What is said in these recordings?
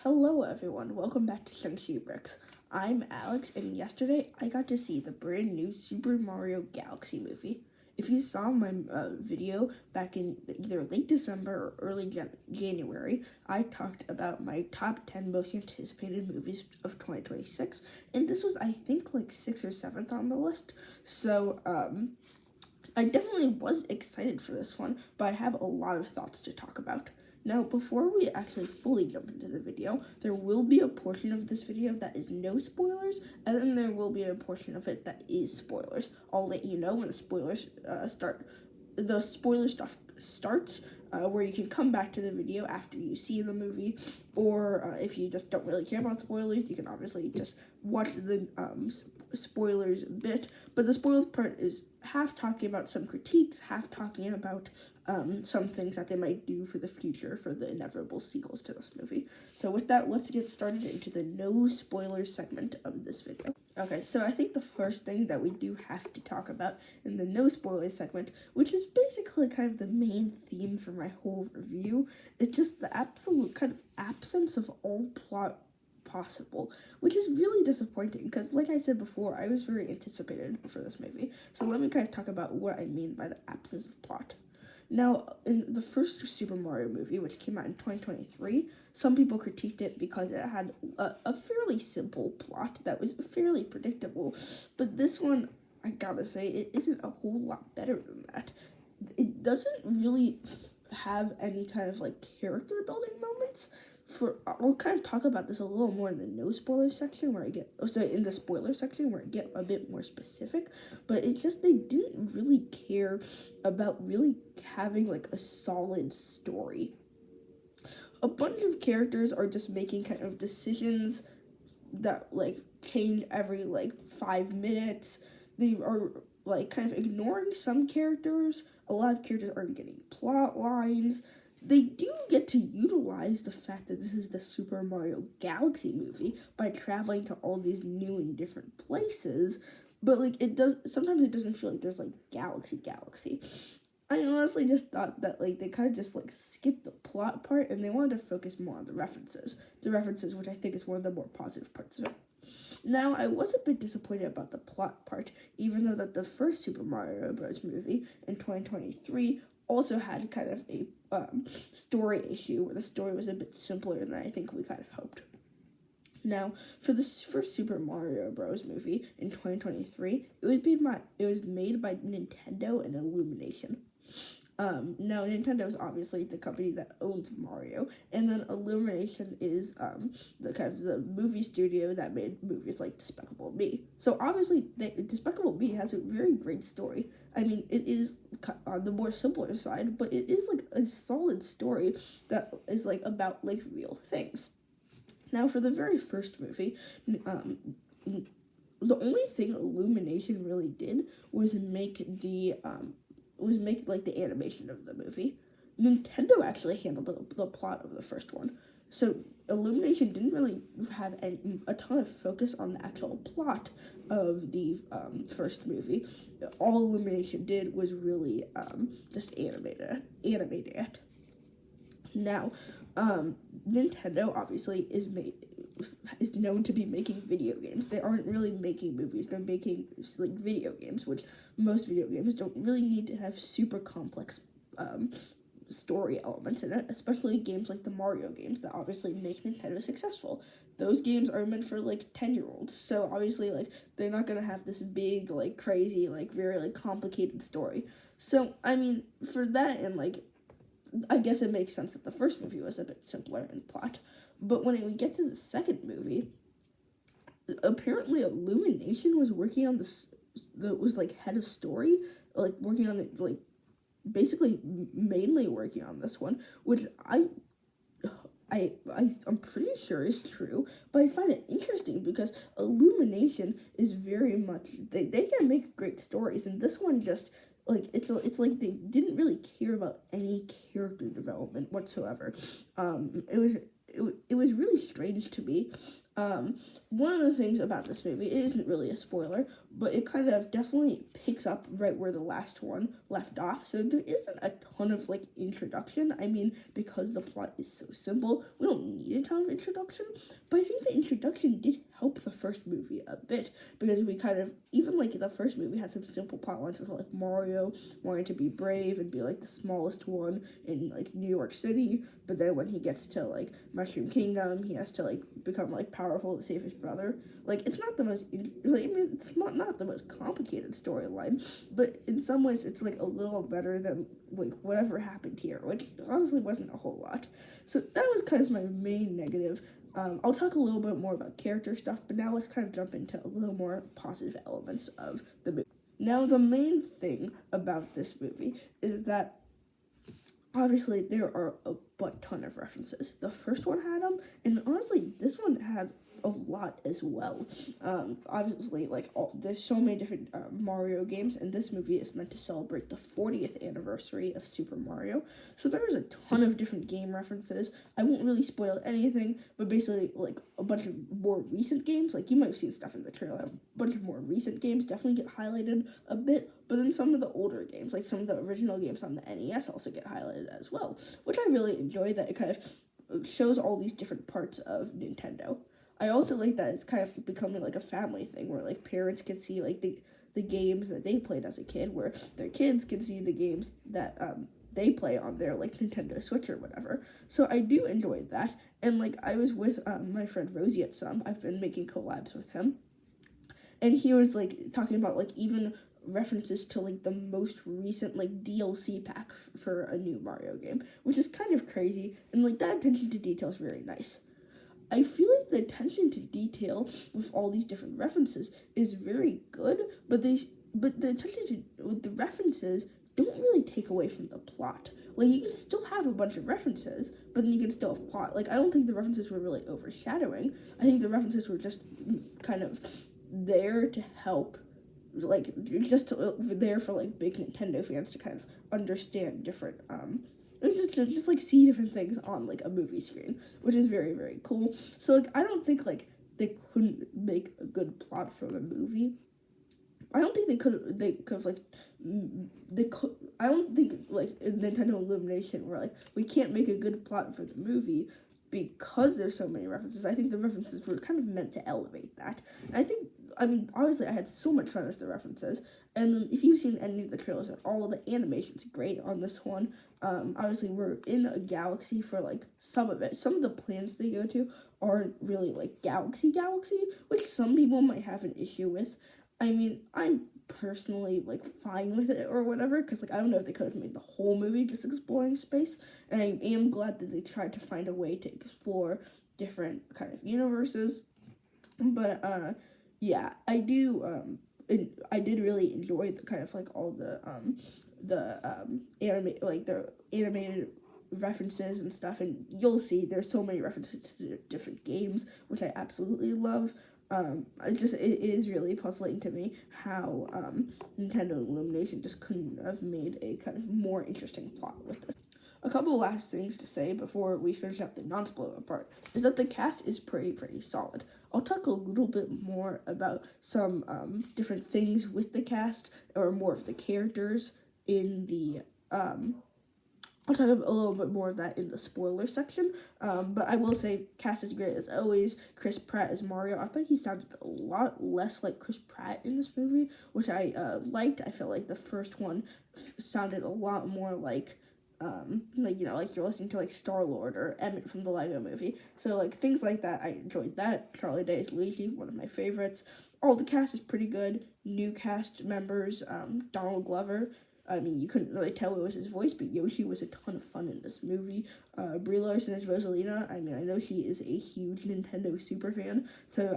Hello everyone, welcome back to Shang-Chi Bricks. I'm Alex, and yesterday I got to see the brand new Super Mario Galaxy movie. If you saw my video back in either late December or early January, I talked about my top 10 most anticipated movies of 2026, and this was, I think, like 6th or 7th on the list. So, I definitely was excited for this one, but I have a lot of thoughts to talk about. Now, before we actually fully jump into the video, there will be a portion of this video that is no spoilers, and then there will be a portion of it that is spoilers. I'll let you know when the spoilers start. The spoiler stuff starts, where you can come back to the video after you see the movie, or if you just don't really care about spoilers, you can obviously just watch the spoilers bit. But the spoilers part is half talking about some critiques, half talking about some things that they might do for the future for the inevitable sequels to this movie. So with that, let's get started into the no spoilers segment of this video. Okay, so I think the first thing that we do have to talk about in the no spoilers segment, which is basically kind of the main theme for my whole review, is just the absolute kind of absence of all plot possible, which is really disappointing because, like I said before, I was very anticipated for this movie. So let me kind of talk about what I mean by the absence of plot. Now, in the first Super Mario movie, which came out in 2023, some people critiqued it because it had a fairly simple plot that was fairly predictable, but this one, I gotta say, it isn't a whole lot better than that. It doesn't really have any kind of, like, character building moments. I'll kind of talk about this a little more in the no spoilers section in the spoiler section where I get a bit more specific, but it's just they didn't really care about really having like a solid story. A bunch of characters are just making kind of decisions that like change every like 5 minutes. They are like kind of ignoring some characters. A lot of characters aren't getting plot lines. They do get to utilize the fact that this is the Super Mario Galaxy movie by traveling to all these new and different places, but like sometimes it doesn't feel like there's like galaxy. I honestly just thought that like they kind of just like skipped the plot part and they wanted to focus more on the references, which I think is one of the more positive parts of it. Now, I was a bit disappointed about the plot part, even though that the first Super Mario Bros. Movie in 2023 also had kind of a story issue where the story was a bit simpler than I think we kind of hoped. Now, for this first Super Mario Bros. Movie in 2023, it was made by Nintendo and Illumination. Now, Nintendo is obviously the company that owns Mario, and then Illumination is the kind of the movie studio that made movies like Despicable Me. So obviously, Despicable Me has a very great story. I mean, it is on the more simpler side, but it is like a solid story that is like about like real things. Now, for the very first movie, the only thing Illumination really did was make like the animation of the movie. Nintendo actually handled the plot of the first one. So Illumination didn't really have a ton of focus on the actual plot of the first movie. All Illumination did was really just animate it. Now, Nintendo obviously is known to be making video games. They aren't really making movies. They're making like video games, which most video games don't really need to have super complex story elements in it, especially games like the Mario games that obviously make Nintendo successful. Those games are meant for like 10-year-olds, so obviously like they're not gonna have this big like crazy like very like complicated story. So I mean, for that, and like I guess it makes sense that the first movie was a bit simpler in plot. But when we get to the second movie, apparently Illumination was working on was like head of story, like working on it, like basically mainly working on this one, which I'm pretty sure is true, but I find it interesting because Illumination is very much, they can make great stories, and this one just, like, it's like they didn't really care about any character development whatsoever. It was really strange to me. One of the things about this movie, it isn't really a spoiler, but it kind of definitely picks up right where the last one left off. So there isn't a ton of like introduction. I mean, because the plot is so simple, we don't need a ton of introduction. But I think the introduction did help the first movie a bit, because we kind of, even like the first movie had some simple plot lines with like Mario wanting to be brave and be like the smallest one in like New York City, but then when he gets to like Mushroom Kingdom, he has to like become like powerful to save his brother. Like, it's not the most, like, I mean, it's not the most complicated storyline, but in some ways it's like a little better than like whatever happened here, which honestly wasn't a whole lot. So that was kind of my main negative. I'll talk a little bit more about character stuff, but now let's kind of jump into a little more positive elements of the movie. Now, the main thing about this movie is that obviously there are a butt ton of references. The first one had them, and honestly, this one had a lot as well. Obviously, like there's so many different Mario games, and this movie is meant to celebrate the 40th anniversary of Super Mario. So there's a ton of different game references. I won't really spoil anything, but basically, like a bunch of more recent games, like you might have seen stuff in the trailer. A bunch of more recent games definitely get highlighted a bit, but then some of the older games, like some of the original games on the NES, also get highlighted as well, which I really enjoy. That it kind of shows all these different parts of Nintendo. I also like that it's kind of becoming like a family thing where like parents can see like the games that they played as a kid, where their kids can see the games that they play on their like Nintendo Switch or whatever. So I do enjoy that. And like I was with my friend Rosie at some. I've been making collabs with him, and he was like talking about like even references to like the most recent like DLC pack for a new Mario game, which is kind of crazy, and like that attention to detail is very nice. I feel like the attention to detail with all these different references is very good, but the attention to with the references don't really take away from the plot. Like you can still have a bunch of references, but then you can still have plot. Like I don't think the references were really overshadowing. I think the references were just kind of there to help, like just there for like big Nintendo fans to kind of understand different just like see different things on like a movie screen, which is very, very cool. So like I don't think like they couldn't make a good plot for the movie. I don't think they could have like they could I don't think like in Nintendo Illumination where like we can't make a good plot for the movie because there's so many references. I think the references were kind of meant to elevate that. And I mean, obviously I had so much fun with the references. And then if you've seen any of the trailers at all, the animation's great on this one. Obviously we're in a galaxy for like some of it. Some of the planets they go to aren't really like galaxy, which some people might have an issue with. I mean, I'm personally like fine with it or whatever, because like I don't know if they could have made the whole movie just exploring space, and I am glad that they tried to find a way to explore different kind of universes. But yeah, I did really enjoy the kind of like all the animated references and stuff, and you'll see there's so many references to different games, which I absolutely love. It is really puzzling to me how Nintendo Illumination just couldn't have made a kind of more interesting plot with this. A couple last things to say before we finish up the non-spoiler part is that the cast is pretty solid. I'll talk a little bit more about some different things with the cast, or more of the characters in the I'll talk a little bit more of that in the spoiler section, but I will say cast is great as always. Chris Pratt as Mario. I thought he sounded a lot less like Chris Pratt in this movie, which I liked. I felt like the first one sounded a lot more like like you're listening to like Star-Lord or Emmett from the Lego Movie. So like things like that, I enjoyed that. Charlie Day is Luigi, one of my favorites. All the cast is pretty good. New cast members, Donald Glover. I mean, you couldn't really tell it was his voice, but Yoshi was a ton of fun in this movie. Brie Larson as Rosalina. I mean, I know she is a huge Nintendo super fan, so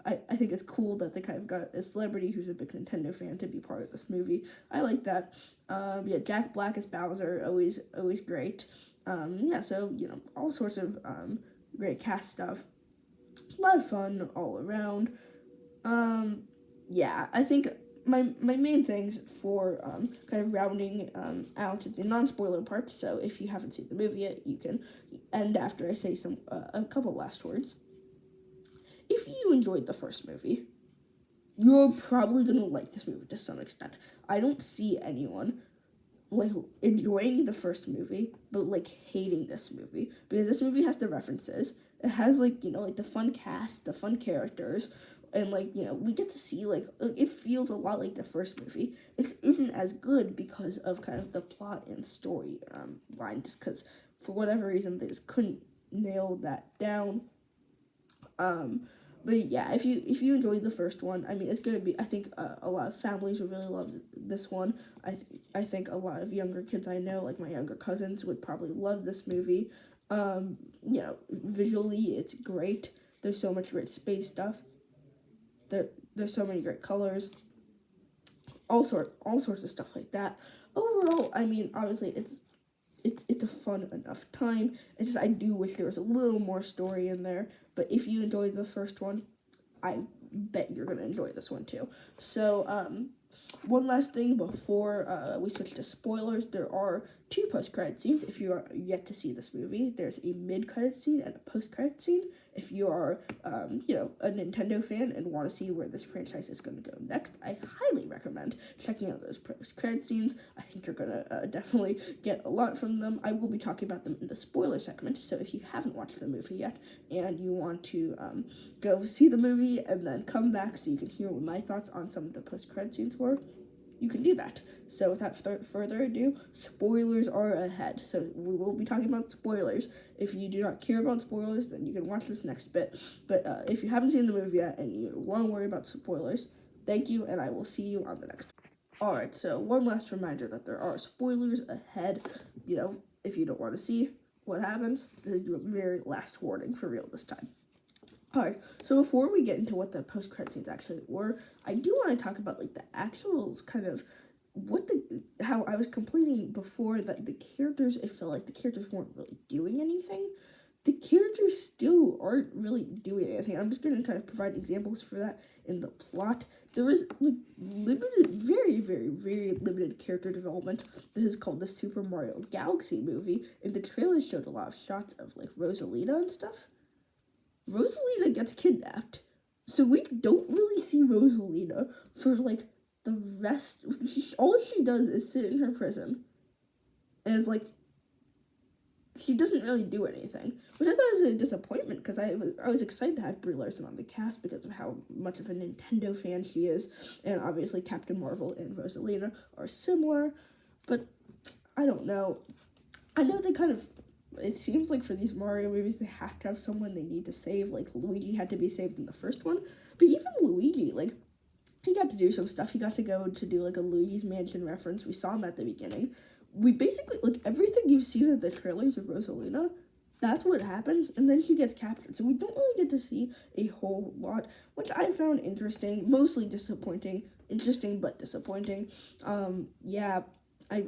I think it's cool that they kind of got a celebrity who's a big Nintendo fan to be part of this movie. I like that. Yeah, Jack Black as Bowser, always great. Yeah, so all sorts of great cast stuff. A lot of fun all around. Yeah, I think my main things for kind of rounding out the non-spoiler parts. So if you haven't seen the movie yet, you can end after I say a couple last words. if you enjoyed the first movie, you're probably gonna like this movie to some extent. I don't see anyone like enjoying the first movie but like hating this movie, because this movie has the references. It has like, like the fun cast, the fun characters, and like, we get to see like it feels a lot like the first movie. It isn't as good because of kind of the plot and story line, just because for whatever reason they just couldn't nail that down. But yeah, if you enjoyed the first one, I mean, it's gonna be. I think a lot of families would really love this one. I think a lot of younger kids I know, like my younger cousins, would probably love this movie. Visually it's great. There's so much great space stuff. There's so many great colors. All sorts of stuff like that. Overall, I mean, obviously it's a fun enough time. It's just I do wish there was a little more story in there. But if you enjoyed the first one, I bet you're gonna enjoy this one too. So one last thing before we switch to spoilers, there are two post-credit scenes. If you are yet to see this movie, there's a mid-credit scene and a post-credit scene. If you are, a Nintendo fan and want to see where this franchise is going to go next, I highly recommend checking out those post-credit scenes. I think you're going to definitely get a lot from them. I will be talking about them in the spoiler segment, so if you haven't watched the movie yet and you want to go see the movie and then come back so you can hear what my thoughts on some of the post-credit scenes were, you can do that. So without further ado, spoilers are ahead. So we will be talking about spoilers. If you do not care about spoilers, then you can watch this next bit. But if you haven't seen the movie yet and you want to worry about spoilers, thank you, and I will see you on the next. Alright, so one last reminder that there are spoilers ahead. If you don't want to see what happens, this is your very last warning for real this time. Alright, so before we get into what the post-credit scenes actually were, I do want to talk about like the actual kind of how I was complaining before that the characters, it felt like the characters weren't really doing anything. The characters still aren't really doing anything. I'm just going to kind of provide examples for that in the plot. There is like limited, very, very, very limited character development. This is called the Super Mario Galaxy movie, and the trailer showed a lot of shots of like Rosalina and stuff. Rosalina gets kidnapped, so we don't really see Rosalina for like the rest. All she does is sit in her prison, and it's like she doesn't really do anything, which I thought was a disappointment because I was excited to have Brie Larson on the cast because of how much of a Nintendo fan she is, and obviously Captain Marvel and Rosalina are similar, but I don't know. I know they kind of. It seems like for these Mario movies, they have to have someone they need to save. Like, Luigi had to be saved in the first one. But even Luigi, like, he got to do some stuff. He got to go to do, like, a Luigi's Mansion reference. We saw him at the beginning. We basically, like, everything you've seen in the trailers of Rosalina, that's what happens. And then she gets captured. So we don't really get to see a whole lot, which I found interesting. Mostly disappointing. Interesting, but disappointing. Yeah. I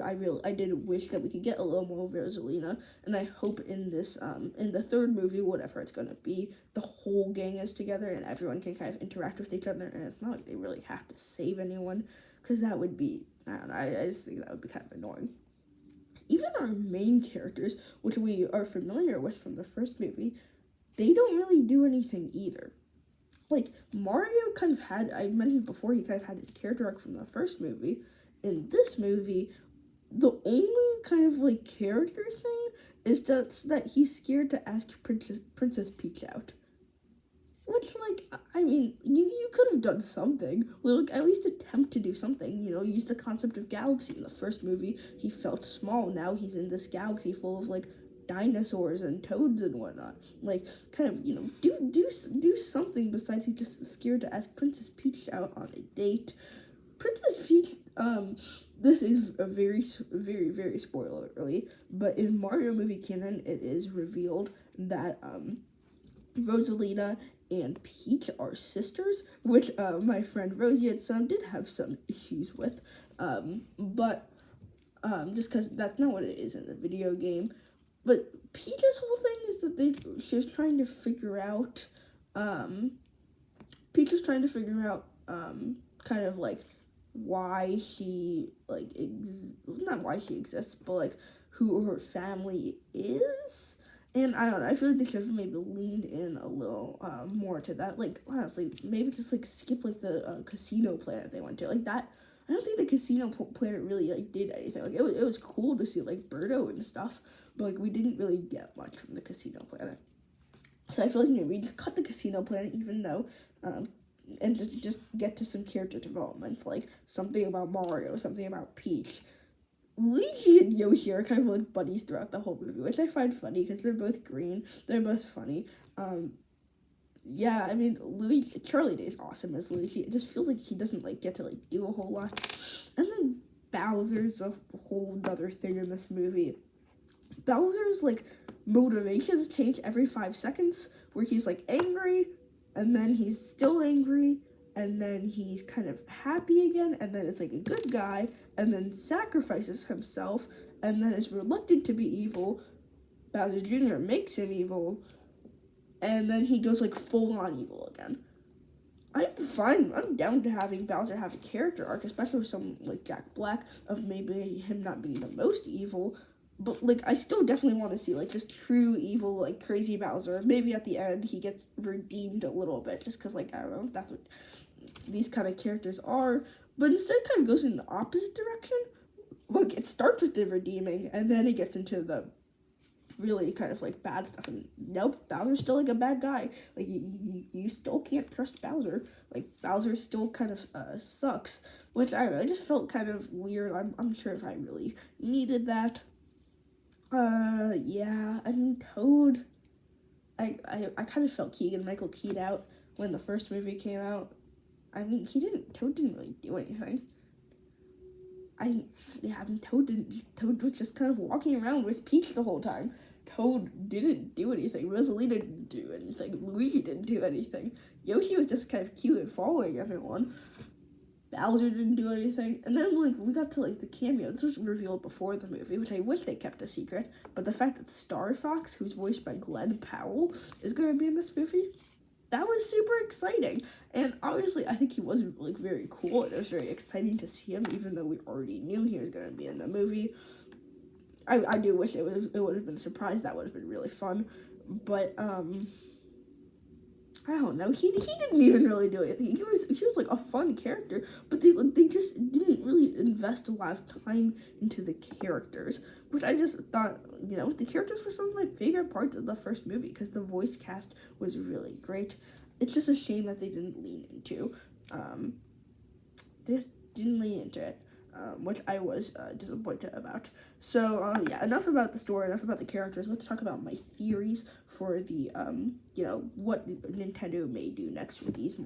did wish that we could get a little more of Rosalina, and I hope in this, in the third movie, whatever it's gonna be, the whole gang is together and everyone can kind of interact with each other, and it's not like they really have to save anyone, because that would be, I don't know, I just think that would be kind of annoying. Even our main characters, which we are familiar with from the first movie, they don't really do anything either. Like, Mario kind of had, I mentioned before, he kind of had his character arc from the first movie. In this movie, the only kind of like character thing is just that he's scared to ask Princess Peach out. Which, like, I mean, you could have done something. Like, at least attempt to do something, use the concept of galaxy. In the first movie, he felt small. Now he's in this galaxy full of, like, dinosaurs and toads and whatnot. Like, kind of, do something besides he's just scared to ask Princess Peach out on a date. Princess Peach, this is a very, very, very spoilerly, but in Mario movie canon, it is revealed that, Rosalina and Peach are sisters, which, my friend Rosie and some did have some issues with, but just because that's not what it is in the video game. But Peach's whole thing is that she was trying to figure out, kind of, like, why she, like, not why she exists, but, like, who her family is, And I don't know, I feel like they should have maybe leaned in a little more to that. Like, honestly, maybe just, like, skip, like, the casino planet they went to. Like, that, I don't think the casino planet really, like, did anything. Like, it was cool to see, like, Birdo and stuff, but, like, we didn't really get much from the casino planet. So I feel like maybe just cut the casino planet, even though, and just get to some character developments, like something about Mario, something about Peach. Luigi and Yoshi are kind of like buddies throughout the whole movie, which I find funny because they're both green, they're both funny. Yeah, I mean, Charlie Day is awesome as Luigi. It just feels like he doesn't like get to like do a whole lot. And then Bowser's a whole other thing in this movie. Bowser's like motivations change every 5 seconds, where he's like angry, and then he's still angry, and then he's kind of happy again, and then it's like a good guy, and then sacrifices himself, and then is reluctant to be evil. Bowser Jr. makes him evil, and then he goes like full on evil again. I'm fine. I'm down to having Bowser have a character arc, especially with someone like Jack Black, of maybe him not being the most evil. But, like, I still definitely want to see, like, just true evil, like, crazy Bowser. Maybe at the end he gets redeemed a little bit, just because, like, I don't know if that's what these kind of characters are. But instead it kind of goes in the opposite direction. Like, it starts with the redeeming, and then it gets into the really kind of, like, bad stuff. And nope, Bowser's still, like, a bad guy. Like, you still can't trust Bowser. Like, Bowser still kind of sucks. Which, I don't know, I just felt kind of weird. I'm sure if I really needed that. Yeah, I mean, Toad, I kind of felt Keegan-Michael Keyed out when the first movie came out. I mean, Toad didn't really do anything. Toad was just kind of walking around with Peach the whole time. Toad didn't do anything. Rosalina didn't do anything. Luigi didn't do anything. Yoshi was just kind of cute and following everyone. Bowser didn't do anything. And then, like, we got to, like, the cameo. This was revealed before the movie, which I wish they kept a secret. But the fact that Star Fox, who's voiced by Glenn Powell, is going to be in this movie, that was super exciting. And obviously, I think he was, like, very cool. And it was very exciting to see him, even though we already knew he was going to be in the movie. I do wish it would have been a surprise. That would have been really fun. But, I don't know. He didn't even really do anything. He was like a fun character, but they just didn't really invest a lot of time into the characters, which I just thought, you know, the characters were some of my favorite parts of the first movie because the voice cast was really great. It's just a shame that they didn't lean into. They just didn't lean into it. Which I was disappointed about. So, yeah, enough about the story, enough about the characters. Let's talk about my theories for the, you know, what Nintendo may do next with these.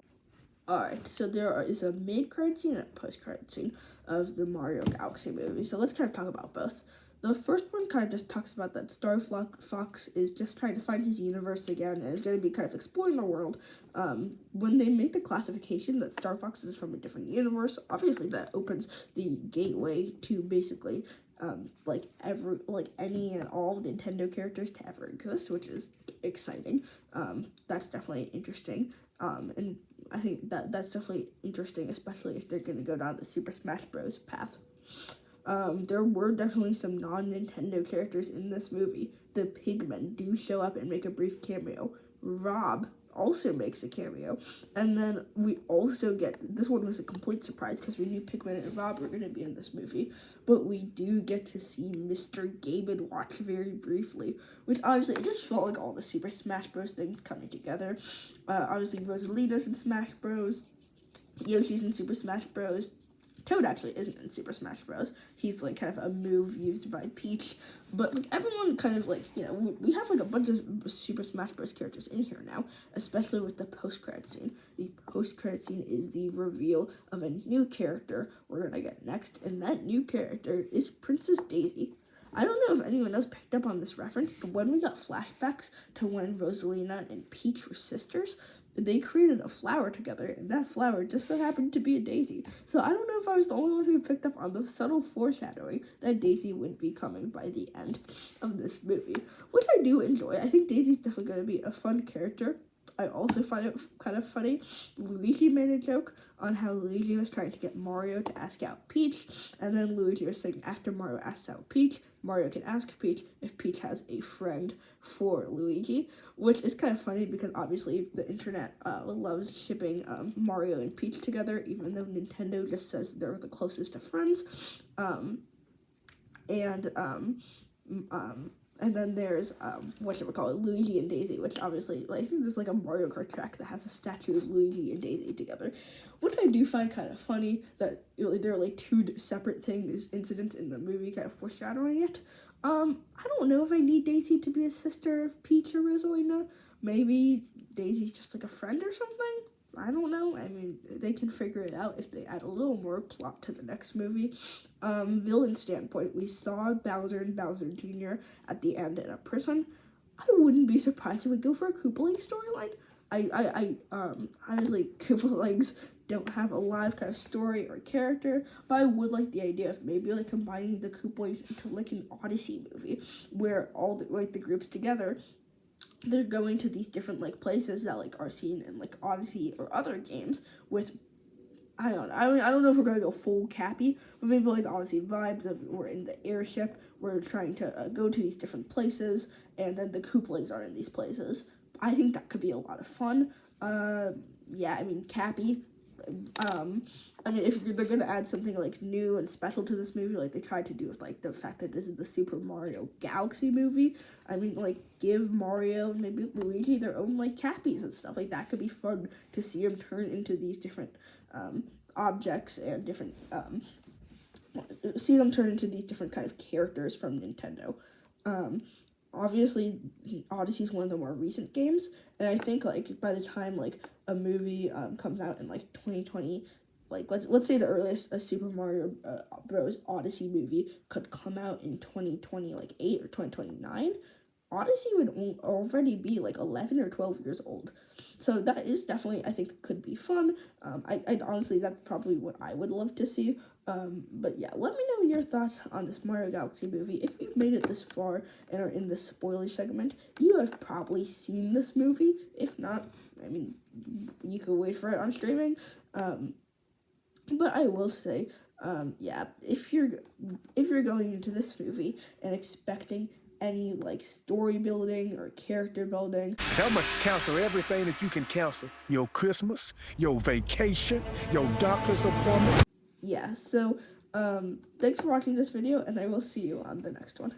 Alright, so there is a mid-card scene and a post-card scene of the Mario Galaxy movie. So let's kind of talk about both. The first one kind of just talks about that Star Fox is just trying to find his universe again and is going to be kind of exploring the world. When they make the classification that Star Fox is from a different universe, obviously that opens the gateway to basically like any and all Nintendo characters to ever exist, which is exciting. That's definitely interesting. And I think that's definitely interesting, especially if they're going to go down the Super Smash Bros. Path. There were definitely some non-Nintendo characters in this movie. The Pigmen do show up and make a brief cameo. Rob also makes a cameo. And then we also get, this one was a complete surprise because we knew Pigmen and Rob were going to be in this movie, but we do get to see Mr. Game & Watch very briefly, which obviously it just felt like all the Super Smash Bros. Things coming together. Obviously Rosalina's in Smash Bros. Yoshi's in Super Smash Bros. Toad actually isn't in Super Smash Bros. He's like kind of a move used by Peach, but like everyone kind of like, you know, we have like a bunch of Super Smash Bros. Characters in here now, especially with the post-credit scene. The post-credit scene is the reveal of a new character we're gonna get next, and that new character is Princess Daisy. I don't know if anyone else picked up on this reference, but when we got flashbacks to when Rosalina and Peach were sisters, they created a flower together, and that flower just so happened to be a daisy. So I don't know if I was the only one who picked up on the subtle foreshadowing that Daisy would be coming by the end of this movie, which I do enjoy. I think Daisy's definitely going to be a fun character. I also find it kind of funny. Luigi made a joke on how Luigi was trying to get Mario to ask out Peach, and then Luigi was saying after Mario asks out Peach, Mario can ask Peach if Peach has a friend for Luigi, which is kind of funny because obviously the internet loves shipping Mario and Peach together, even though Nintendo just says they're the closest of friends. And then there's Luigi and Daisy, which obviously, like, I think there's like a Mario Kart track that has a statue of Luigi and Daisy together, which I do find kind of funny that there are like two separate incidents in the movie, kind of foreshadowing it. I don't know if I need Daisy to be a sister of Peach or Rosalina. Maybe Daisy's just like a friend or something. I don't know. I mean, they can figure it out if they add a little more plot to the next movie. Villain standpoint, we saw Bowser and Bowser Jr. at the end in a prison. I wouldn't be surprised if we go for a Koopaling storyline. Obviously Koopalings don't have a live kind of story or character, but I would like the idea of maybe like combining the Koopalings into like an Odyssey movie where all the groups together, they're going to these different like places that like are seen in like Odyssey or other games with, I don't know if we're gonna go full Cappy, but maybe like the Odyssey vibes of we're in the airship, we're trying to go to these different places, and then the Koopalings are in these places. I think that could be a lot of fun. Yeah, I mean Cappy. I mean, if they're gonna add something like new and special to this movie, like they tried to do with like the fact that this is the Super Mario Galaxy movie, I mean, like give Mario and maybe Luigi their own like Cappies and stuff. Like that could be fun to see them turn into these different objects and different see them turn into these different kind of characters from Nintendo. Obviously Odyssey is one of the more recent games, and I think like by the time like a movie comes out in like 2020, like let's say the earliest a Super Mario Bros. Odyssey movie could come out in 2020 like 8 or 2029, Odyssey would already be like 11 or 12 years old. So that is definitely, I think, could be fun. I honestly, that's probably what I would love to see. But yeah, let me know your thoughts on this Mario Galaxy movie. If you've made it this far and are in the spoiler segment, you have probably seen this movie. If not, I mean, you could wait for it on streaming. But I will say, yeah, if you're going into this movie and expecting any like story building or character building, I'm going to cancel everything that you can cancel. Your Christmas, your vacation, your doctor's appointment. yeah, so thanks for watching this video, and I will see you on the next one.